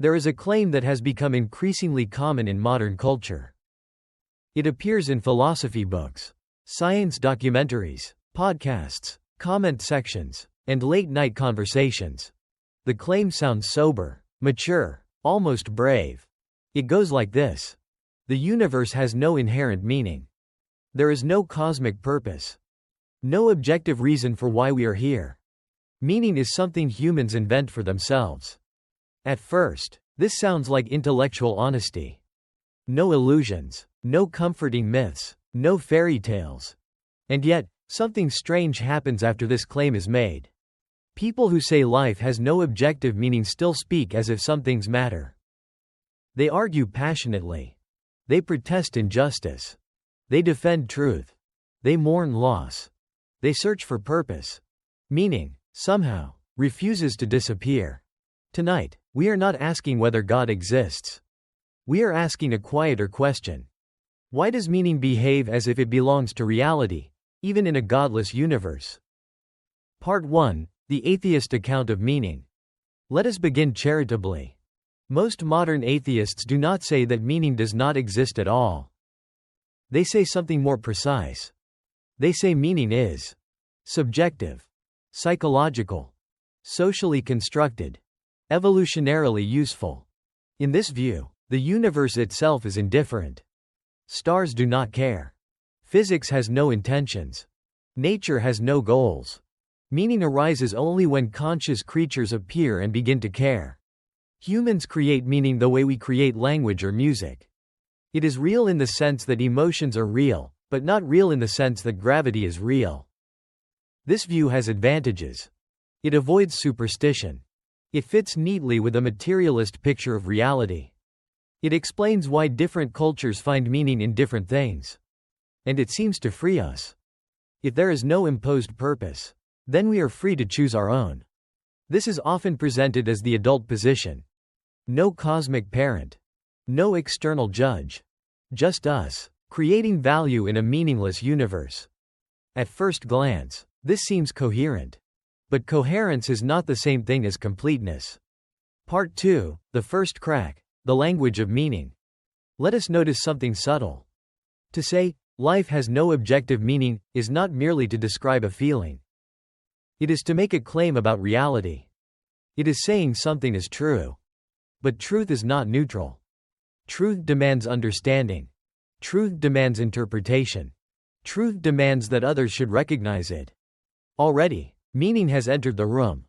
There is a claim that has become increasingly common in modern culture. It appears in philosophy books, science documentaries, podcasts, comment sections, and late-night conversations. The claim sounds sober, mature, almost brave. It goes like this. The universe has no inherent meaning. There is no cosmic purpose. No objective reason for why we are here. Meaning is something humans invent for themselves. At first, this sounds like intellectual honesty. No illusions, no comforting myths, no fairy tales. And yet, something strange happens after this claim is made. People who say life has no objective meaning still speak as if some things matter. They argue passionately. They protest injustice. They defend truth. They mourn loss. They search for purpose. Meaning, somehow, refuses to disappear. Tonight, we are not asking whether God exists. We are asking a quieter question. Why does meaning behave as if it belongs to reality, even in a godless universe? Part 1. The Atheist Account of Meaning. Let us begin charitably. Most modern atheists do not say that meaning does not exist at all. They say something more precise. They say meaning is subjective, psychological, socially constructed, evolutionarily useful. In this view, the universe itself is indifferent. Stars do not care. Physics has no intentions. Nature has no goals. Meaning arises only when conscious creatures appear and begin to care. Humans create meaning the way we create language or music. It is real in the sense that emotions are real, but not real in the sense that gravity is real. This view has advantages. It avoids superstition. It fits neatly with a materialist picture of reality. It explains why different cultures find meaning in different things. And it seems to free us. If there is no imposed purpose, then we are free to choose our own. This is often presented as the adult position. No cosmic parent. No external judge. Just us, creating value in a meaningless universe. At first glance, this seems coherent. But coherence is not the same thing as completeness. Part 2, the first crack, the language of meaning. Let us notice something subtle. To say, life has no objective meaning, is not merely to describe a feeling. It is to make a claim about reality. It is saying something is true. But truth is not neutral. Truth demands understanding. Truth demands interpretation. Truth demands that others should recognize it. Already, meaning has entered the room.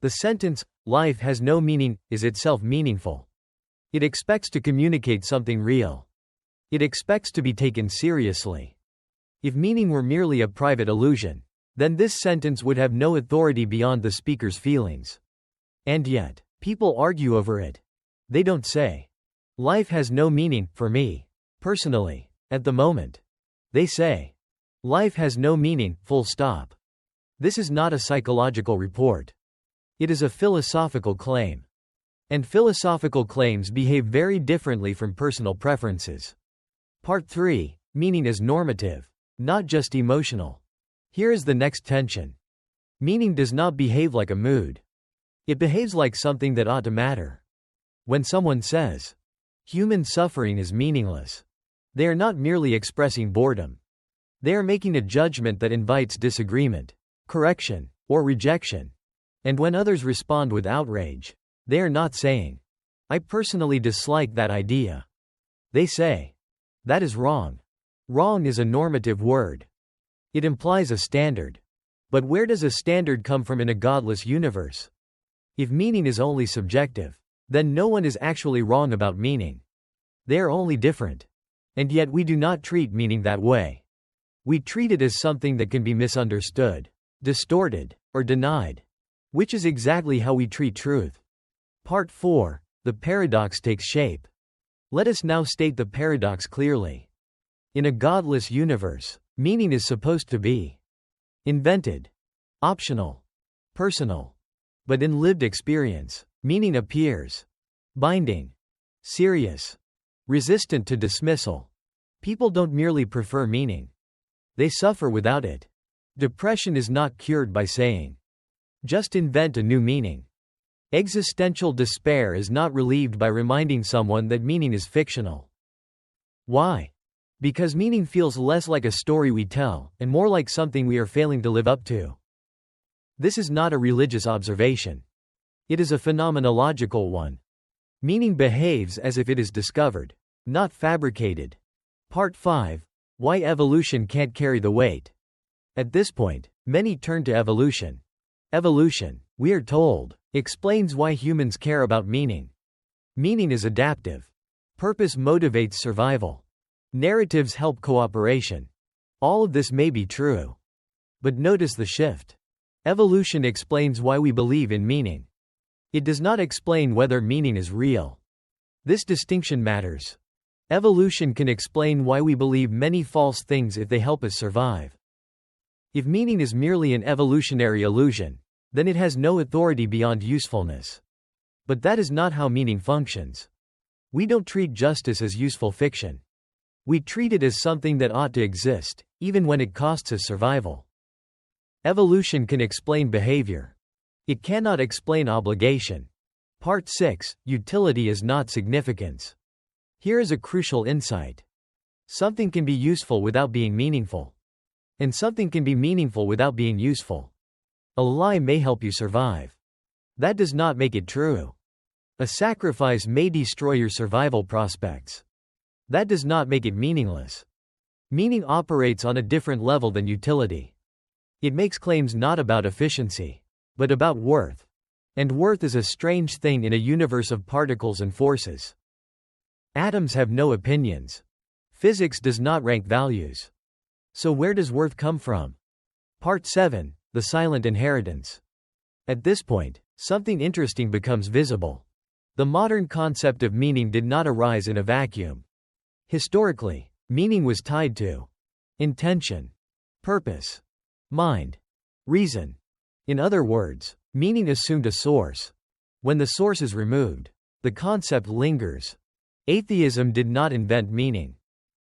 The sentence, life has no meaning, is itself meaningful. It expects to communicate something real. It expects to be taken seriously. If meaning were merely a private illusion, then this sentence would have no authority beyond the speaker's feelings. And yet, people argue over it. They don't say, life has no meaning, for me, personally, at the moment. They say, life has no meaning, full stop. This is not a psychological report. It is a philosophical claim. And philosophical claims behave very differently from personal preferences. Part 3, meaning is normative, not just emotional. Here is the next tension. Meaning does not behave like a mood. It behaves like something that ought to matter. When someone says, human suffering is meaningless, they are not merely expressing boredom. They are making a judgment that invites disagreement, correction, or rejection. And when others respond with outrage, they are not saying, I personally dislike that idea. They say, that is wrong. Wrong is a normative word. It implies a standard. But where does a standard come from in a godless universe? If meaning is only subjective, then no one is actually wrong about meaning. They are only different. And yet we do not treat meaning that way. We treat it as something that can be misunderstood, distorted, or denied. Which is exactly how we treat truth. Part 4, the paradox takes shape. Let us now state the paradox clearly. In a godless universe, meaning is supposed to be invented, optional, personal. But in lived experience, meaning appears binding, serious, resistant to dismissal. People don't merely prefer meaning. They suffer without it. Depression is not cured by saying, just invent a new meaning. Existential despair is not relieved by reminding someone that meaning is fictional. Why? Because meaning feels less like a story we tell, and more like something we are failing to live up to. This is not a religious observation. It is a phenomenological one. Meaning behaves as if it is discovered, not fabricated. Part 5. Why evolution can't carry the weight. At this point, many turn to evolution. Evolution, we are told, explains why humans care about meaning. Meaning is adaptive. Purpose motivates survival. Narratives help cooperation. All of this may be true. But notice the shift. Evolution explains why we believe in meaning. It does not explain whether meaning is real. This distinction matters. Evolution can explain why we believe many false things if they help us survive. If meaning is merely an evolutionary illusion, then it has no authority beyond usefulness. But that is not how meaning functions. We don't treat justice as useful fiction. We treat it as something that ought to exist, even when it costs us survival. Evolution can explain behavior. It cannot explain obligation. Part 6. Utility is not significance. Here is a crucial insight. Something can be useful without being meaningful. And something can be meaningful without being useful. A lie may help you survive. That does not make it true. A sacrifice may destroy your survival prospects. That does not make it meaningless. Meaning operates on a different level than utility. It makes claims not about efficiency, but about worth. And worth is a strange thing in a universe of particles and forces. Atoms have no opinions. Physics does not rank values. So where does worth come from? Part 7. The silent inheritance. At this point, something interesting becomes visible. The modern concept of meaning did not arise in a vacuum. Historically, meaning was tied to intention, purpose, mind, reason. In other words, meaning assumed a source. When the source is removed, the concept lingers. Atheism did not invent meaning.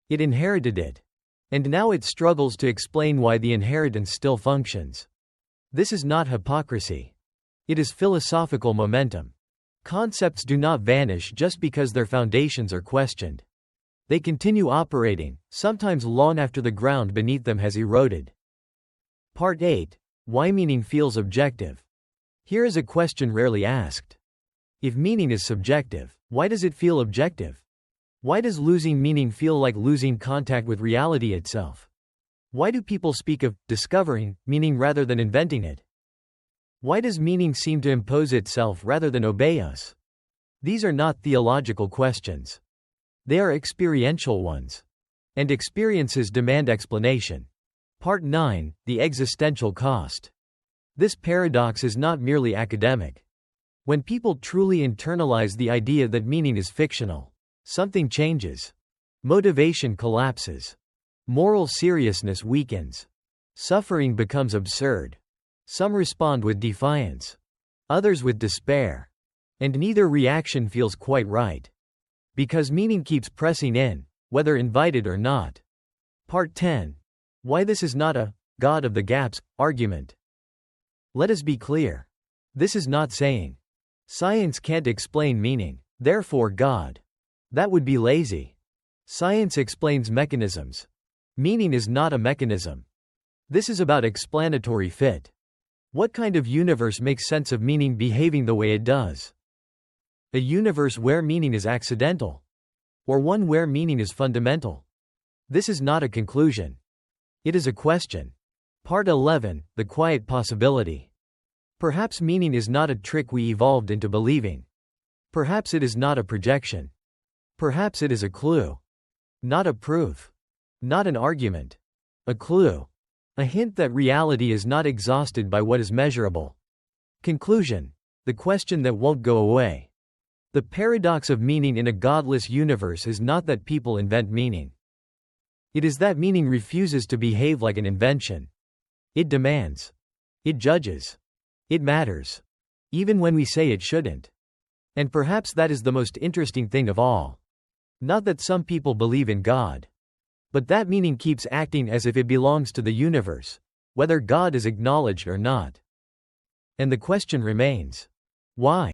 It inherited it. And now it struggles to explain why the inheritance still functions. This is not hypocrisy. It is philosophical momentum. Concepts do not vanish just because their foundations are questioned. They continue operating, sometimes long after the ground beneath them has eroded. Part 8. Why meaning feels objective. Here is a question rarely asked. If meaning is subjective, why does it feel objective? Why does losing meaning feel like losing contact with reality itself? Why do people speak of discovering meaning rather than inventing it? Why does meaning seem to impose itself rather than obey us? These are not theological questions. They are experiential ones. And experiences demand explanation. Part 9. The existential cost. This paradox is not merely academic. When people truly internalize the idea that meaning is fictional, something changes. Motivation collapses. Moral seriousness weakens. Suffering becomes absurd. Some respond with defiance. Others with despair. And neither reaction feels quite right. Because meaning keeps pressing in, whether invited or not. Part 10. Why this is not a God of the gaps argument. Let us be clear. This is not saying science can't explain meaning, therefore God. That would be lazy. Science explains mechanisms. Meaning is not a mechanism. This is about explanatory fit. What kind of universe makes sense of meaning behaving the way it does? A universe where meaning is accidental? Or one where meaning is fundamental? This is not a conclusion. It is a question. Part 11. The quiet possibility. Perhaps meaning is not a trick we evolved into believing. Perhaps it is not a projection. Perhaps it is a clue. Not a proof. Not an argument. A clue. A hint that reality is not exhausted by what is measurable. Conclusion. The question that won't go away. The paradox of meaning in a godless universe is not that people invent meaning. It is that meaning refuses to behave like an invention. It demands. It judges. It matters. Even when we say it shouldn't. And perhaps that is the most interesting thing of all. Not that some people believe in God. But that meaning keeps acting as if it belongs to the universe, whether God is acknowledged or not. And the question remains. Why?